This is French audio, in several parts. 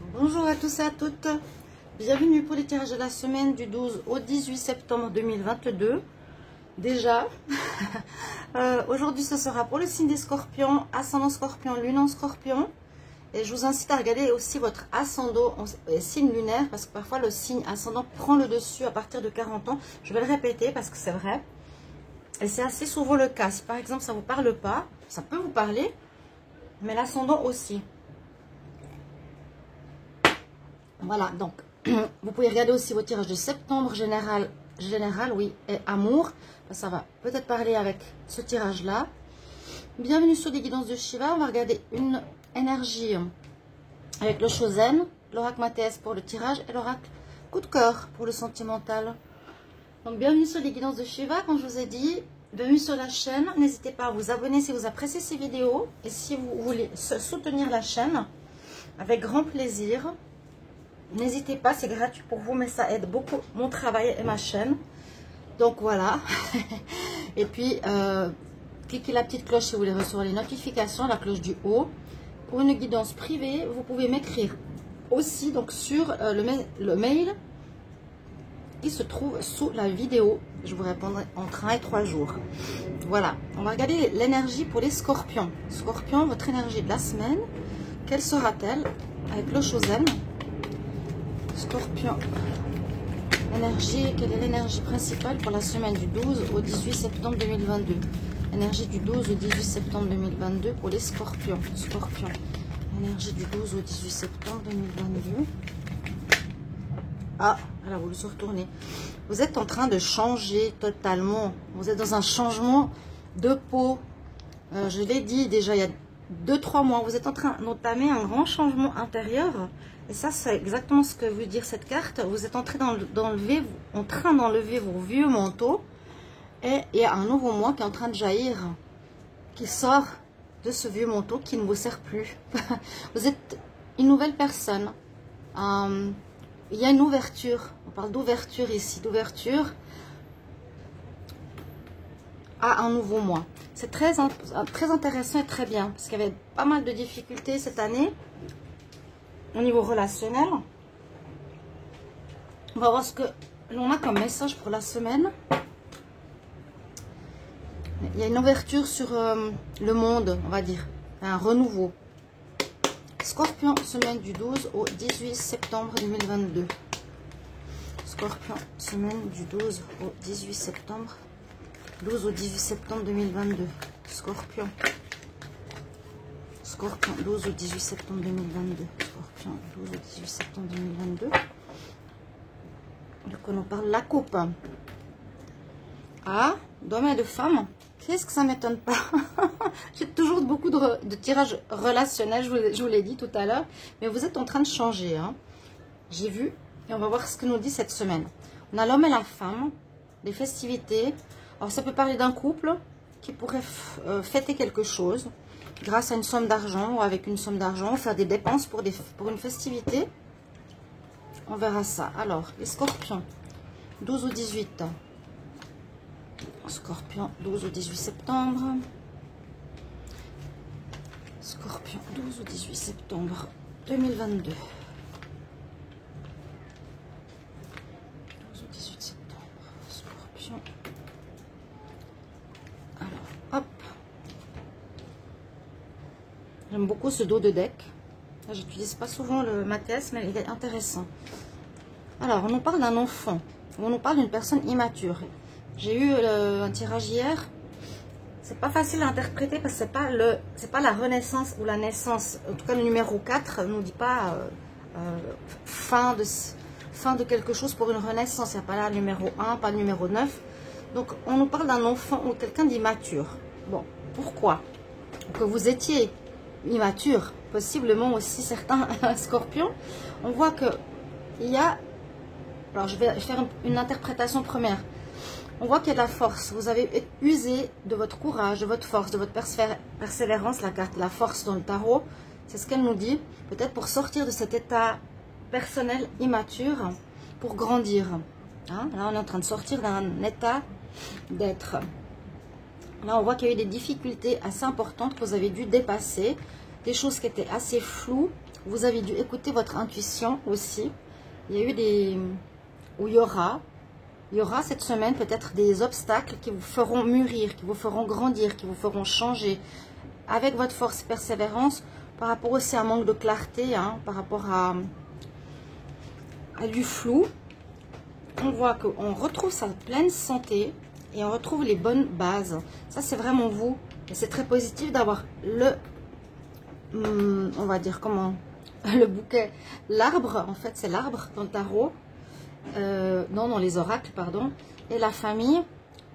Bonjour à tous et à toutes, bienvenue pour les tirages de la semaine du 12 au 18 septembre 2022. Déjà, aujourd'hui ce sera pour le signe des scorpions, ascendant scorpion, lune en scorpion. Et je vous incite à regarder aussi votre ascendant et signe lunaire, parce que parfois le signe ascendant prend le dessus à partir de 40 ans. Je vais le répéter parce que c'est vrai. Et c'est assez souvent le cas. Si par exemple ça ne vous parle pas, ça peut vous parler, mais l'ascendant aussi. Voilà, donc vous pouvez regarder aussi vos tirages de septembre, général oui, et amour. Ça va peut-être parler avec ce tirage-là. Bienvenue sur les guidances de Shiva. On va regarder une énergie avec le Shozen, l'oracle Mathéès pour le tirage et l'oracle coup de cœur pour le sentimental. Donc bienvenue sur les guidances de Shiva, comme je vous ai dit. Bienvenue sur la chaîne. N'hésitez pas à vous abonner si vous appréciez ces vidéos. Et si vous voulez soutenir la chaîne, avec grand plaisir. N'hésitez pas, c'est gratuit pour vous, mais ça aide beaucoup mon travail et ma chaîne. Donc voilà. Et puis, cliquez la petite cloche si vous voulez recevoir les notifications, la cloche du haut. Pour une guidance privée, vous pouvez m'écrire aussi donc sur le mail qui se trouve sous la vidéo. Je vous répondrai entre 1 et 3 jours. Voilà, on va regarder l'énergie pour les scorpions. Scorpion, votre énergie de la semaine, quelle sera-t-elle avec le Shozen? Scorpion, énergie, quelle est l'énergie principale pour la semaine du 12 au 18 septembre 2022? Énergie du 12 au 18 septembre 2022 pour les scorpions. Scorpion, énergie du 12 au 18 septembre 2022. Ah, là vous le retournez. Vous êtes en train de changer totalement. Vous êtes dans un changement de peau. Je l'ai dit déjà il y a 2-3 mois. Vous êtes en train d'entamer un grand changement intérieur. Et ça, c'est exactement ce que veut dire cette carte. Vous êtes en train d'enlever vos vieux manteaux. Et il y a un nouveau moi qui est en train de jaillir, qui sort de ce vieux manteau qui ne vous sert plus. Vous êtes une nouvelle personne. Il y a une ouverture. On parle d'ouverture ici, d'ouverture à un nouveau moi. C'est très intéressant et très bien, parce qu'il y avait pas mal de difficultés cette année. Au niveau relationnel, on va voir ce que l'on a comme message pour la semaine. Il y a une ouverture sur le monde, on va dire, un renouveau. Scorpion, semaine du 12 au 18 septembre 2022. Scorpion, semaine du 12 au 18 septembre. 12 au 18 septembre 2022. Scorpion. Scorpion, 12 au 18 septembre 2022. Scorpion, 12 au 18 septembre 2022. Donc on en parle la coupe. Ah, d'hommes et de femmes. Qu'est-ce que ça ne m'étonne pas. J'ai toujours beaucoup de tirages relationnels, je vous l'ai dit tout à l'heure. Mais vous êtes en train de changer. Hein. J'ai vu. Et on va voir ce que nous dit cette semaine. On a l'homme et la femme. Des festivités. Alors ça peut parler d'un couple qui pourrait fêter quelque chose. Grâce à une somme d'argent ou avec une somme d'argent, faire des dépenses pour une festivité. On verra ça. Alors, les scorpions, 12 au 18. Scorpion, 12 au 18 septembre. Scorpion, 12 au 18 septembre 2022. 12 au 18 septembre. Scorpion. Alors, hop. J'aime beaucoup ce dos de deck. J'utilise pas souvent le Mathéès, mais il est intéressant. Alors, on nous parle d'un enfant. On nous parle d'une personne immature. J'ai eu un tirage hier. C'est pas facile à interpréter parce que c'est pas la renaissance ou la naissance. En tout cas, le numéro 4 ne nous dit pas fin de quelque chose pour une renaissance. Il n'y a pas là le numéro 1, pas le numéro 9. Donc, on nous parle d'un enfant ou quelqu'un d'immature. Bon, pourquoi? Que vous étiez immature, possiblement aussi certains scorpions. On voit que il y a... Alors, je vais faire une interprétation première. On voit qu'il y a de la force. Vous avez usé de votre courage, de votre force, de votre persévérance. La carte, la force dans le tarot, c'est ce qu'elle nous dit. Peut-être pour sortir de cet état personnel immature, pour grandir. Hein? Là, on est en train de sortir d'un état d'être. Là, on voit qu'il y a eu des difficultés assez importantes que vous avez dû dépasser. Des choses qui étaient assez floues, Vous avez dû écouter votre intuition aussi. Il y a eu des... Ou il y aura cette semaine peut-être des obstacles qui vous feront mûrir, qui vous feront grandir, qui vous feront changer. Avec votre force et persévérance, par rapport aussi à un manque de clarté, hein, par rapport à du flou, on voit qu'on retrouve sa pleine santé et on retrouve les bonnes bases. Ça, c'est vraiment vous. Et c'est très positif d'avoir le... on va dire comment... le bouquet, l'arbre, en fait c'est l'arbre dans le tarot, non, dans les oracles, pardon, et la famille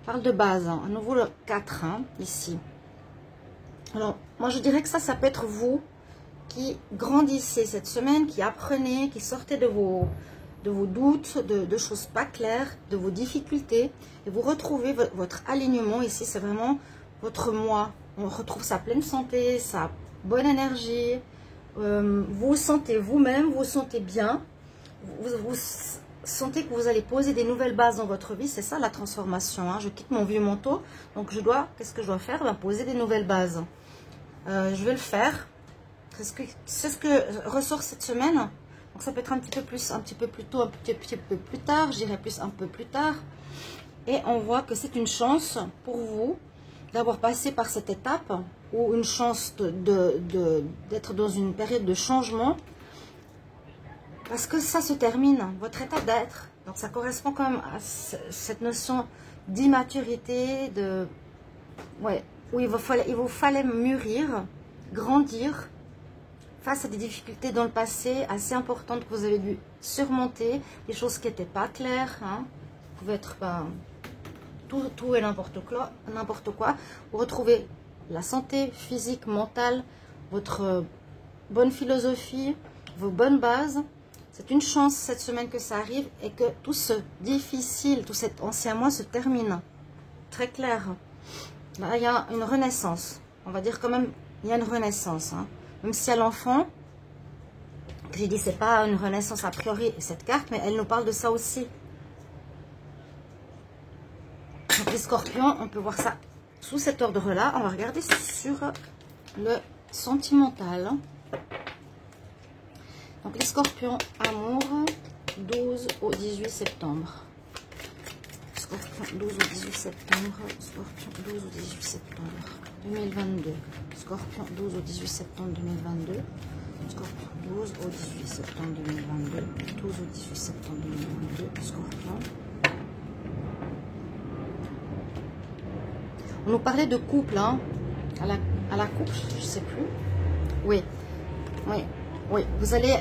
parle de base, hein. À nouveau le 4, hein, ici. Alors, moi je dirais que ça peut être vous qui grandissez cette semaine, qui apprenez, qui sortez de vos doutes, de choses pas claires, de vos difficultés, et vous retrouvez votre alignement. Ici c'est vraiment votre moi, on retrouve sa pleine santé, sa bonne énergie. Vous vous sentez vous-même, vous vous sentez bien, vous sentez que vous allez poser des nouvelles bases dans votre vie. C'est ça la transformation, hein. Je quitte mon vieux manteau, donc qu'est-ce que je dois faire? Poser des nouvelles bases. Je vais le faire. C'est ce que ressort cette semaine. Donc ça peut être un petit peu plus tôt, un petit peu plus tard, je dirais plus un peu plus tard. Et on voit que c'est une chance pour vous d'avoir passé par cette étape, ou une chance d'être dans une période de changement, parce que ça se termine, votre état d'être. Donc ça correspond quand même à cette notion d'immaturité, où il vous fallait mûrir, grandir, face à des difficultés dans le passé assez importantes que vous avez dû surmonter, des choses qui n'étaient pas claires, hein. Vous pouvez être... tout et n'importe quoi. Vous retrouvez la santé physique, mentale, votre bonne philosophie, vos bonnes bases. C'est une chance cette semaine que ça arrive et que tout ce difficile, tout cet ancien moi se termine. Très clair. Là, il y a une renaissance. On va dire quand même, il y a une renaissance, hein. Même si à l'enfant, j'ai dit c'est pas une renaissance a priori cette carte, mais elle nous parle de ça aussi. Donc les scorpions, on peut voir ça sous cet ordre-là. On va regarder sur le sentimental. Donc les scorpions, amour, 12 au 18 septembre. Scorpion, 12 au 18 septembre. Scorpion, 12 au 18 septembre 2022. Scorpion, 12 au 18 septembre 2022. Scorpion, 12 au 18 septembre 2022. 12 au 18 septembre 2022. Scorpion. On nous parlait de couple, hein, à la coupe, je ne sais plus. Oui, vous allez...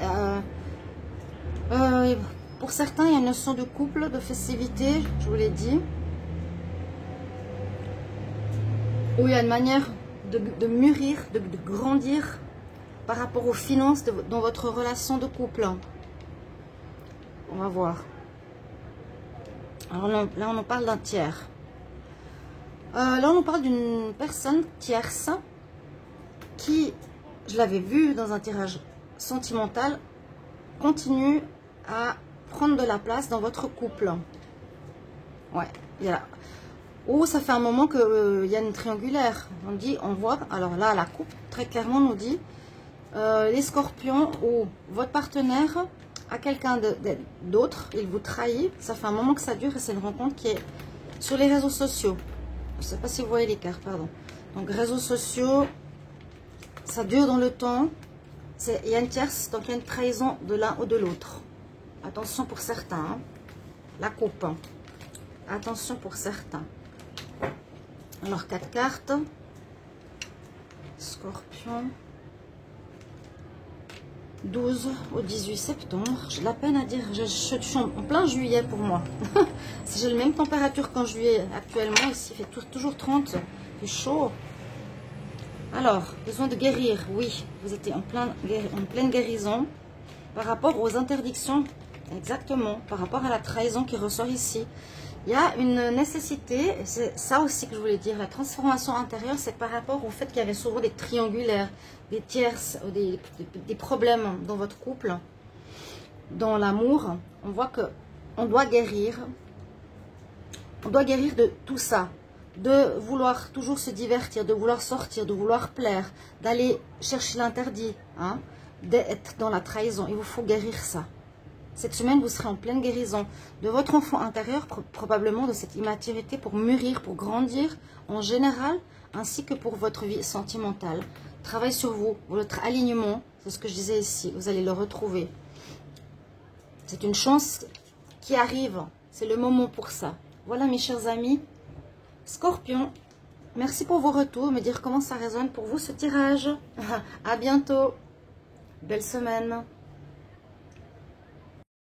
pour certains, il y a une notion de couple, de festivité, je vous l'ai dit. Où il y a une manière de mûrir, de grandir par rapport aux finances dans votre relation de couple. On va voir. Alors là, on en parle d'un tiers. Là, on parle d'une personne tierce qui, je l'avais vu dans un tirage sentimental, continue à prendre de la place dans votre couple. Ouais, il y a... Ou ça fait un moment qu'il y a une triangulaire. On voit, alors là, la coupe, très clairement, nous dit les scorpions ou votre partenaire a quelqu'un d'autre, il vous trahit. Ça fait un moment que ça dure et c'est une rencontre qui est sur les réseaux sociaux. Je ne sais pas si vous voyez les cartes, pardon. Donc, réseaux sociaux, ça dure dans le temps. Il y a une tierce, donc il y a une trahison de l'un ou de l'autre. Attention pour certains. Hein. La coupe. Hein. Attention pour certains. Alors, 4 cartes. Scorpion. 12 au 18 septembre. J'ai de la peine à dire. Je suis en plein juillet pour moi. Si j'ai la même température qu'en juillet actuellement, ici il fait toujours 30. Il fait chaud. Alors, besoin de guérir. Oui, vous étiez en pleine guérison par rapport aux interdictions. Exactement. Par rapport à la trahison qui ressort ici. Il y a une nécessité, c'est ça aussi que je voulais dire, la transformation intérieure, c'est par rapport au fait qu'il y avait souvent des triangulaires, des tierces, des problèmes dans votre couple, dans l'amour. On voit que on doit guérir de tout ça, de vouloir toujours se divertir, de vouloir sortir, de vouloir plaire, d'aller chercher l'interdit, hein, d'être dans la trahison. Il vous faut guérir ça. Cette semaine, vous serez en pleine guérison de votre enfant intérieur, probablement de cette immaturité pour mûrir, pour grandir en général, ainsi que pour votre vie sentimentale. Travaille sur vous, votre alignement, c'est ce que je disais ici, vous allez le retrouver. C'est une chance qui arrive, c'est le moment pour ça. Voilà mes chers amis, Scorpion, merci pour vos retours, me dire comment ça résonne pour vous ce tirage. À bientôt, belle semaine.